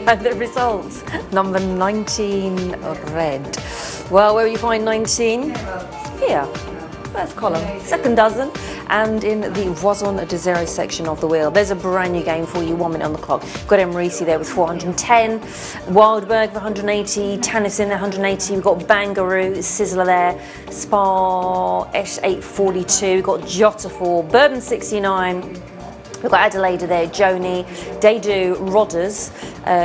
And the results, number 19, red. Well, where will you find 19? Here, first column, second dozen, and in the Voisin de Zero section of the wheel. There's a brand new game for you, 1 minute on the clock. Got Emrisi there with 410, Wildberg for 180, Tanis in there 180, we've got Bangaroo, Sizzler there, Spa S842, we've got Jota 4, Bourbon 69, we've got Adelaide there, Joni, Daydo, Rodders,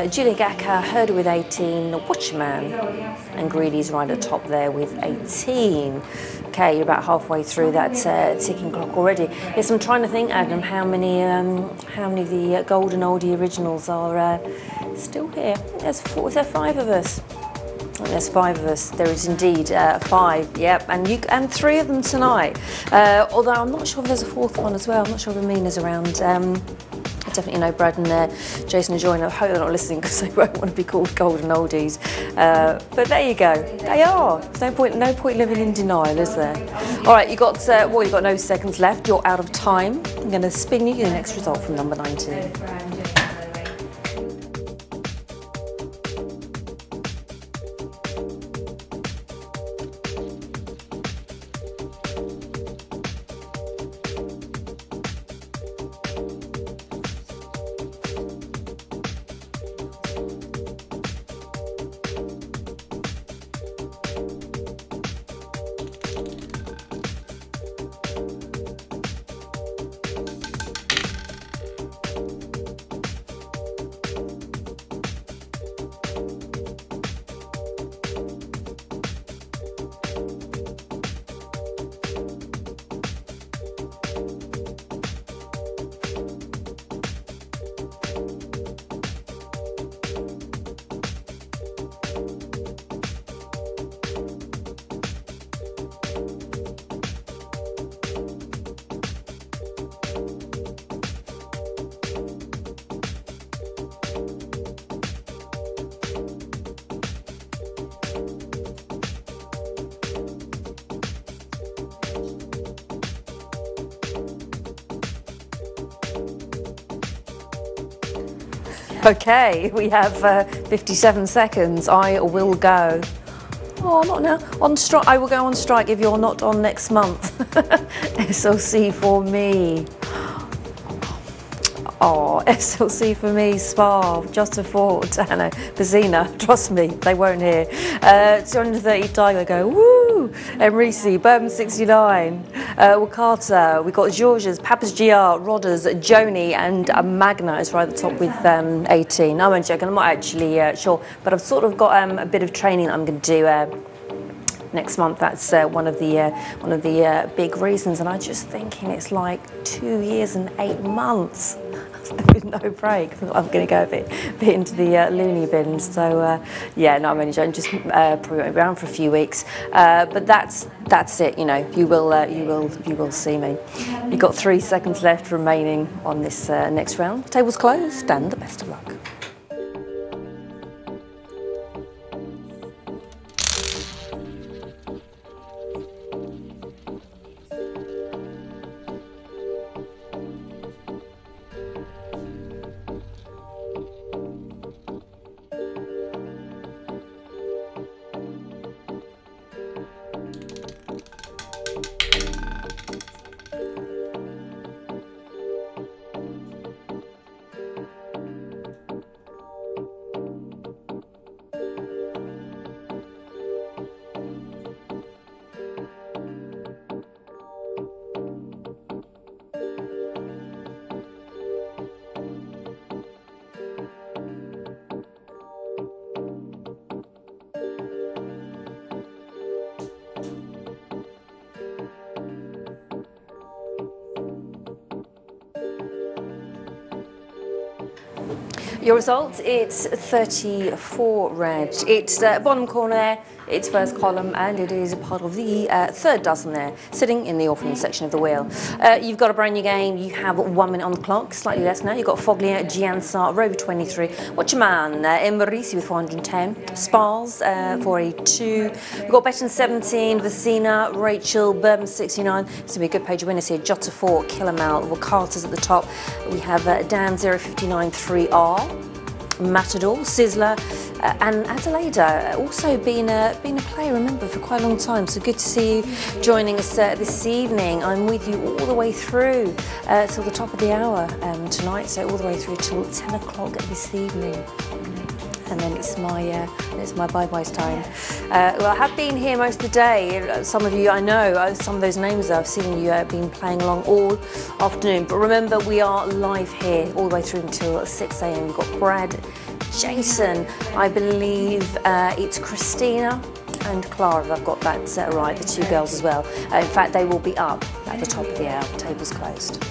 Julia Gaka, Herder with 18, Watchman, and Greedy's right at the top there with 18. Okay, you're about halfway through that ticking clock already. Yes, I'm trying to think, Adam, how many of the golden oldie originals are still here? Is there 5 of us? Oh, there's 5 of us. There is indeed 5. Yep, and 3 of them tonight. Although I'm not sure if there's a 4th one as well. I'm not sure if Amina's around. I definitely know Brad and Jason and Joy, and I hope they're not listening because they won't want to be called golden oldies. But there you go. They are. There's no point living in denial, is there? All right, you've got no seconds left. You're out of time. I'm going to spin you the next result from number 19. Okay, we have 57 seconds. I will go. Oh, not now. On strike. I will go on strike if you're not on next month. SLC for me. Oh, SLC for me, Spa, just a Ford, Anna, Pazina, trust me, they won't hear. 230 Tiger go, woo! Emrisi, Bourbon 69, Wakata, we've got Georges, Papa's GR, Rodders, Joni, and Magna is right at the top with 18. I'm only joking, I'm not actually sure, but I've sort of got a bit of training that I'm going to do next month. That's one of the big reasons, and I'm just thinking it's like 2 years and 8 months. There's no break. I'm going to go a bit into the loony bin. So yeah, no, I'm only joking. Just probably won't be around for a few weeks. But that's it. You know, you will see me. You've got 3 seconds left remaining on this next round. Table's closed, and the best of luck. Your result, it's 34 red. It's bottom corner there, it's first column, and it is a part of the 3rd dozen there, sitting in the orphan section of the wheel. You've got a brand new game, you have 1 minute on the clock, slightly less now. You've got Foglia, Giansar, Rover 23, Watchman, Emrisi with 410, Spars 482, we've got Betton 17, Vicina, Rachel, Bourbon 69, it's going to be a good page of winners here, Jota 4, Killamal, Wakata's at the top, we have Dan 059 3R, Matador, Sizzler, and Adelaide, also been a player, remember, for quite a long time. So good to see you joining us this evening. I'm with you all the way through till the top of the hour tonight, so all the way through till 10 o'clock this evening. And then it's my bye-bye time. Well, I have been here most of the day. Some of you, I know, some of those names I've seen you been playing along all afternoon. But remember, we are live here all the way through until 6 a.m. We've got Brad, Jason, I believe it's Christina and Clara, if I've got that right, the two girls as well. In fact, they will be up at the top of the hour, tables closed.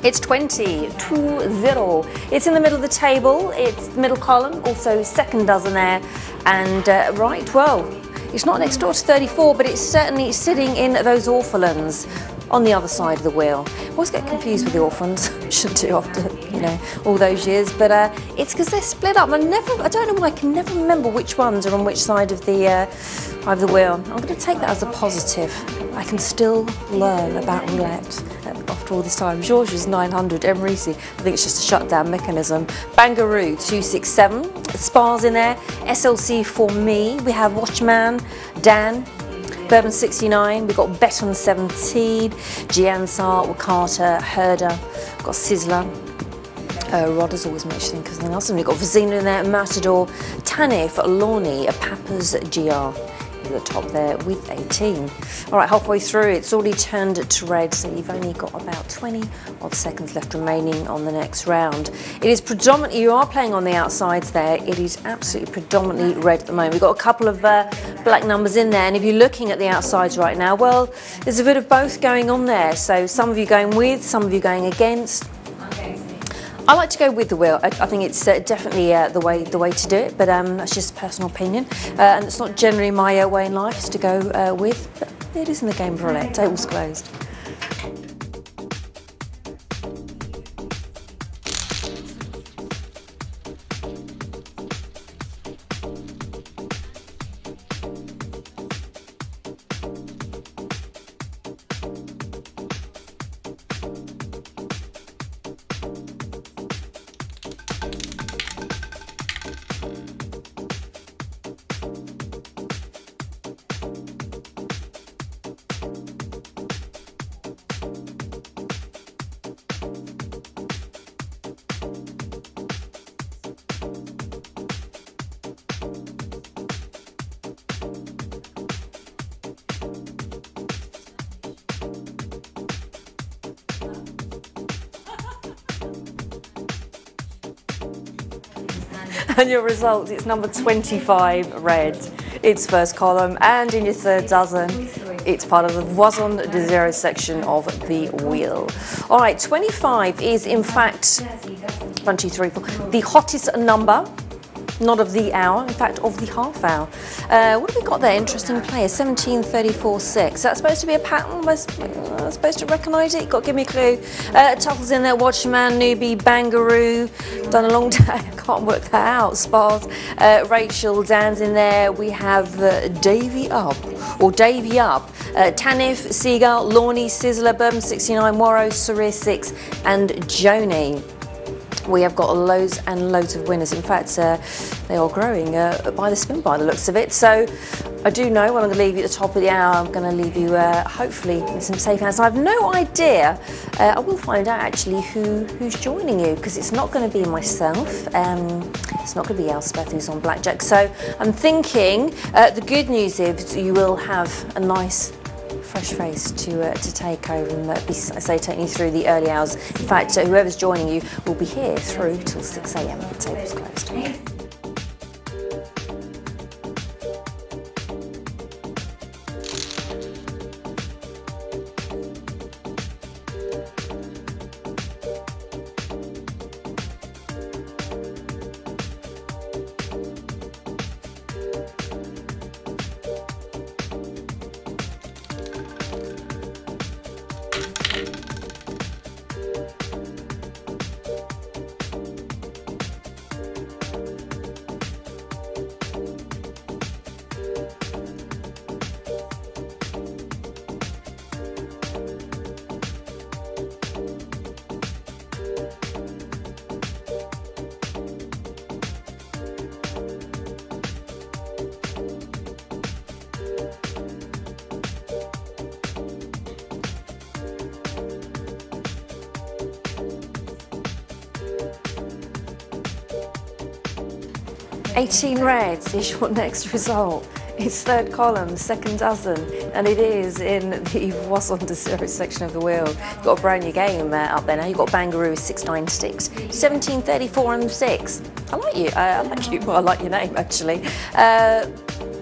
It's 20-2-0. It's in the middle of the table. It's the middle column, also second dozen there. And right, well, it's not next door to 34, but it's certainly sitting in those orphelins on the other side of the wheel. I always get confused with the orphans, shouldn't do after, you know, all those years, but it's because they're split up. I don't know why, I can never remember which ones are on which side of the wheel. I'm going to take that as a positive. I can still learn about roulette after all this time. George's 900, Emerisi, I think it's just a shutdown mechanism. Bangaroo 267, Spars in there, SLC for me. We have Watchman, Dan, Bourbon 69, we've got Beton 17, Giansar, Wakata, Herder, we've got Sizzler, Rodder's always mentioning because something else, and we've got Vizina in there, Matador, Tanif, Lorne, Papa's GR. At the top there with 18. All right, halfway through, it's already turned to red, so you've only got about 20 odd seconds left remaining on the next round. It is predominantly, you are playing on the outsides there, it is absolutely predominantly red at the moment. We've got a couple of black numbers in there, and if you're looking at the outsides right now, well, there's a bit of both going on there. So some of you going with, some of you going against. I like to go with the wheel. I think it's definitely the way to do it, but that's just a personal opinion, and it's not generally my way in life is to go with, but it is in the game of roulette. Tables closed. And your result, it's number 25, red. It's first column, and in your third dozen, it's part of the Voisin de Zero section of the wheel. All right, 25 is in fact, 1, 2, 3, 4, the hottest number, not of the hour, in fact of the half hour. What have we got there? Interesting player, 17, 34, 6. That's supposed to be a pattern? I'm supposed to recognise it? You've got to give me a clue. Tuffle's in there, Watchman, Newbie, Bangaroo. Done a long day, I can't work that out. Spars, Rachel, Dan's in there. We have Davy Up, Tanif, Seagull, Lorne, Sizzler, Bourbon 69, Warrow, Sarir 6, and Joni. We have got loads and loads of winners. In fact, they are growing by the spin by the looks of it. So I do know when I'm going to leave you at the top of the hour, I'm going to leave you hopefully in some safe hands. I have no idea, I will find out actually who's joining you, because it's not going to be myself, it's not going to be Elspeth who's on blackjack. So I'm thinking the good news is you will have a nice fresh face to take over and be, say, taking you through the early hours. In fact, whoever's joining you will be here through till 6 a.m. Tables closed. 18 reds is your next result. It's third column, second dozen, and it is in the Voisin de Zero section of the wheel. You've got a brand new game up there now. You've got Bangaroo 696, 1734 and 6. I like you. I like you. Well, I like your name actually.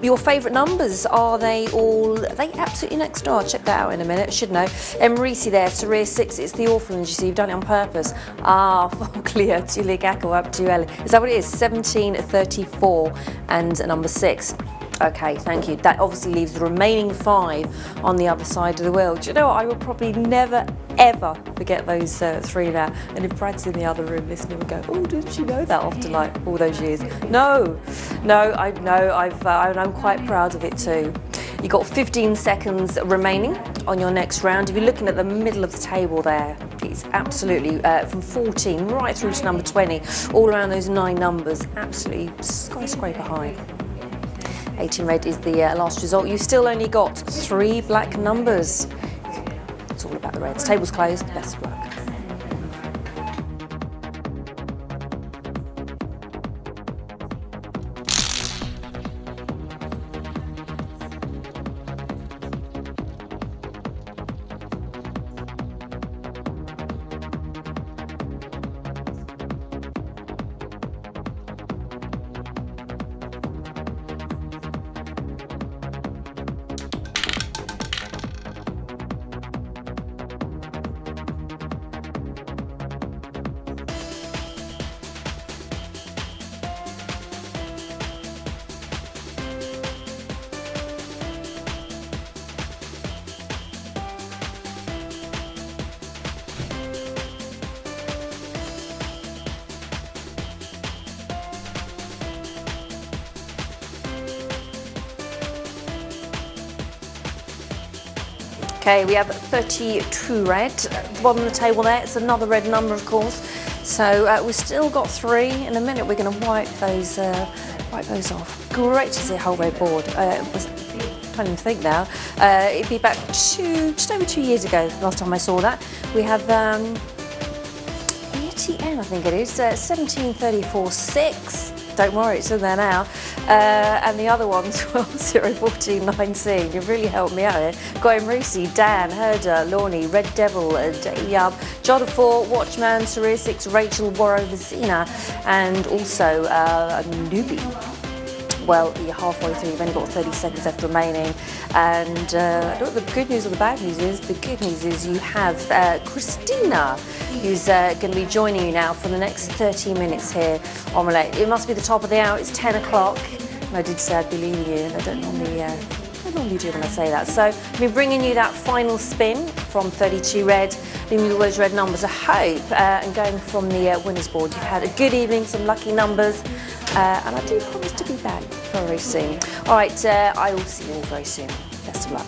Your favourite numbers, are they absolutely next door? I'll check that out in a minute, I should know. Emerisi there, Sarir 6, it's the orphanage, you see, you've done it on purpose. Ah, Foglia, Tuligako up to Ellie. Is that what it is? 1734 and number 6. Okay, thank you. That obviously leaves the remaining 5 on the other side of the wheel. Do you know what? I will probably never, ever forget those 3 now. And if Brad's in the other room listening, we'll go, oh, didn't you know that after like all those years? No, I'm quite proud of it too. You've got 15 seconds remaining on your next round. If you're looking at the middle of the table there, it's absolutely from 14 right through to number 20, all around those 9 numbers, absolutely skyscraper high. 18 red is the last result. You've still only got 3 black numbers. It's all about the reds. Table's closed. Best of luck. Okay, we have 32 red. At the bottom of the table there, it's another red number, of course. So we've still got 3. In a minute, we're going to wipe those off. Great to see a whole red board. I can't even think now. It'd be about just over 2 years ago, last time I saw that. We have ETN, I think it is, 1734-6. Don't worry, it's in there now. And the other ones, well, 01419. You've really helped me out here. Got Emerisi, Dan, Herder, Lorne, Red Devil, Yub, Jodafur, Watchman, Sarir 6, Rachel, Warrow, Vizina, and also Newbie. Well, you're halfway through, you've only got 30 seconds left remaining. And I don't know what the good news or the bad news is. The good news is you have Christina, who's going to be joining you now for the next 30 minutes here on Roulette. It must be the top of the hour, it's 10 o'clock. And I did say I'd be leaving you, and I don't normally do when I say that. So I'll be bringing you that final spin from 32 red, leaving you all those red numbers, I hope, and going from the winners board. You've had a good evening, some lucky numbers, and I do promise to be back very soon. All right, I will see you all very soon. Best of luck.